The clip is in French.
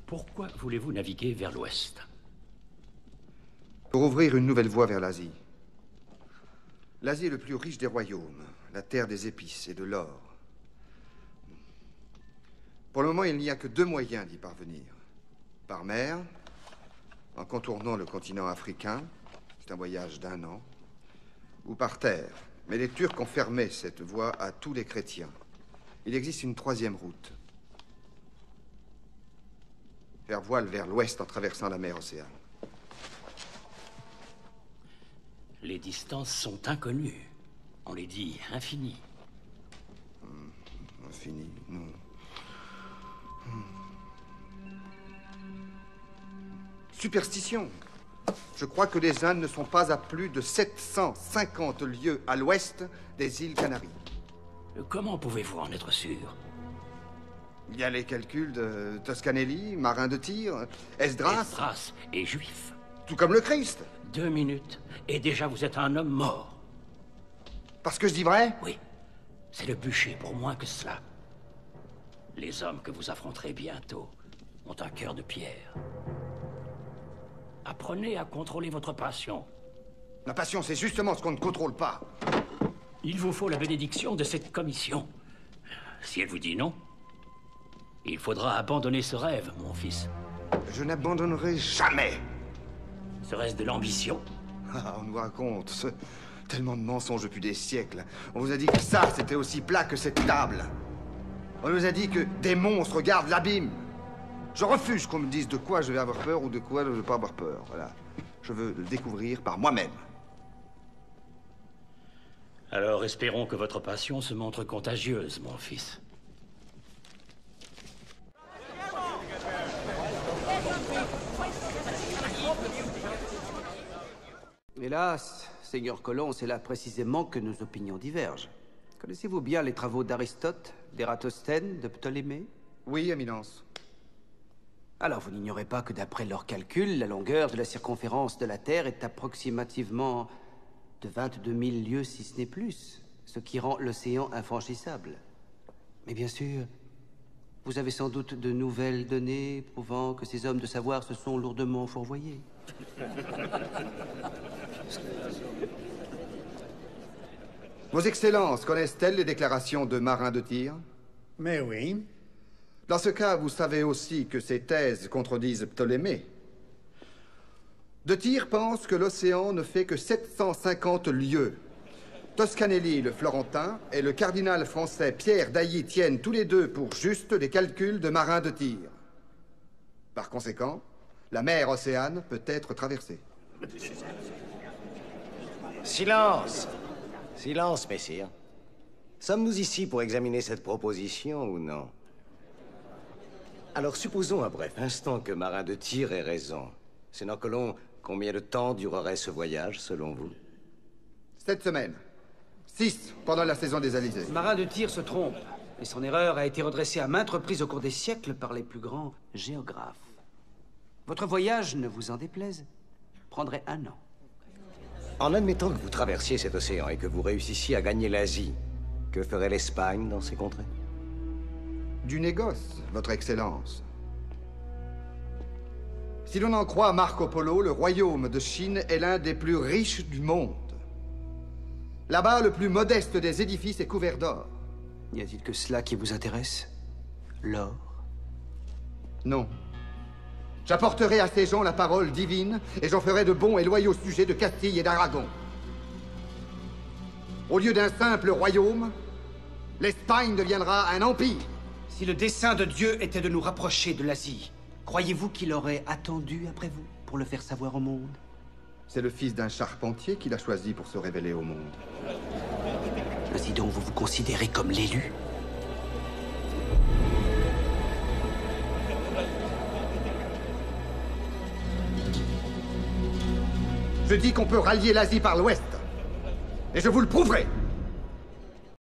Pourquoi voulez-vous naviguer vers l'ouest? Pour ouvrir une nouvelle voie vers l'Asie. L'Asie est le plus riche des royaumes, la terre des épices et de l'or. Pour le moment, il n'y a que 2 moyens d'y parvenir. Par mer, en contournant le continent africain, c'est un voyage d'1 an, ou par terre. Mais les Turcs ont fermé cette voie à tous les chrétiens. Il existe une 3e route. Faire voile vers l'ouest en traversant la mer Océane. Les distances sont inconnues. On les dit infinies. Infini, non. Superstition. Je crois que les Indes ne sont pas à plus de 750 lieues à l'ouest des îles Canaries. Comment pouvez-vous en être sûr? Il y a les calculs de Toscanelli, marin de tir, Esdras... Esdras est juif. Tout comme le Christ. 2 minutes, et déjà vous êtes un homme mort. Parce que je dis vrai? Oui, c'est le bûcher pour moins que cela. Les hommes que vous affronterez bientôt ont un cœur de pierre. Apprenez à contrôler votre passion. La passion, c'est justement ce qu'on ne contrôle pas. Il vous faut la bénédiction de cette commission. Si elle vous dit non, il faudra abandonner ce rêve, mon fils. Je n'abandonnerai jamais. Serait-ce de l'ambition? Ah, on nous raconte tellement de mensonges depuis des siècles. On vous a dit que ça, c'était aussi plat que cette table. On nous a dit que des monstres gardent l'abîme. Je refuse qu'on me dise de quoi je vais avoir peur ou de quoi je ne veux pas avoir peur. Voilà. Je veux le découvrir par moi-même. Alors espérons que votre passion se montre contagieuse, mon fils. Hélas, Seigneur Colomb, c'est là précisément que nos opinions divergent. Connaissez-vous bien les travaux d'Aristote, d'Ératosthène, de Ptolémée? Oui, Éminence. Alors vous n'ignorez pas que d'après leurs calculs, la longueur de la circonférence de la Terre est approximativement de 22 000 lieues, si ce n'est plus, ce qui rend l'océan infranchissable. Mais bien sûr, vous avez sans doute de nouvelles données prouvant que ces hommes de savoir se sont lourdement fourvoyés. Vos Excellences connaissent-elles les déclarations de marins de tir? Mais oui. Dans ce cas, vous savez aussi que ces thèses contredisent Ptolémée. De Tir pense que l'océan ne fait que 750 lieues. Toscanelli, le Florentin, et le cardinal français Pierre d'Ailly tiennent tous les deux pour juste les calculs de marins de tir. Par conséquent, la mer Océane peut être traversée. Silence! Silence, messire. Sommes-nous ici pour examiner cette proposition ou non? Alors supposons un bref instant que Marin de Tir ait raison. Sénat Colomb, combien de temps durerait ce voyage, selon vous? 7 semaines. 6 pendant la saison des alizés. Marin de Tir se trompe, et son erreur a été redressée à maintes reprises au cours des siècles par les plus grands géographes. Votre voyage, ne vous en déplaise, prendrait 1 an. En admettant que vous traversiez cet océan et que vous réussissiez à gagner l'Asie, que ferait l'Espagne dans ces contrées? Du négoce, Votre Excellence. Si l'on en croit Marco Polo, le royaume de Chine est l'un des plus riches du monde. Là-bas, le plus modeste des édifices est couvert d'or. N'y a-t-il que cela qui vous intéresse? L'or? Non. J'apporterai à ces gens la parole divine et j'en ferai de bons et loyaux sujets de Castille et d'Aragon. Au lieu d'un simple royaume, l'Espagne deviendra un empire. Si le dessein de Dieu était de nous rapprocher de l'Asie, croyez-vous qu'il aurait attendu après vous pour le faire savoir au monde? C'est le fils d'un charpentier qui l'a choisi pour se révéler au monde. Ainsi donc, vous vous considérez comme l'élu? Je dis qu'on peut rallier l'Asie par l'ouest. Et je vous le prouverai.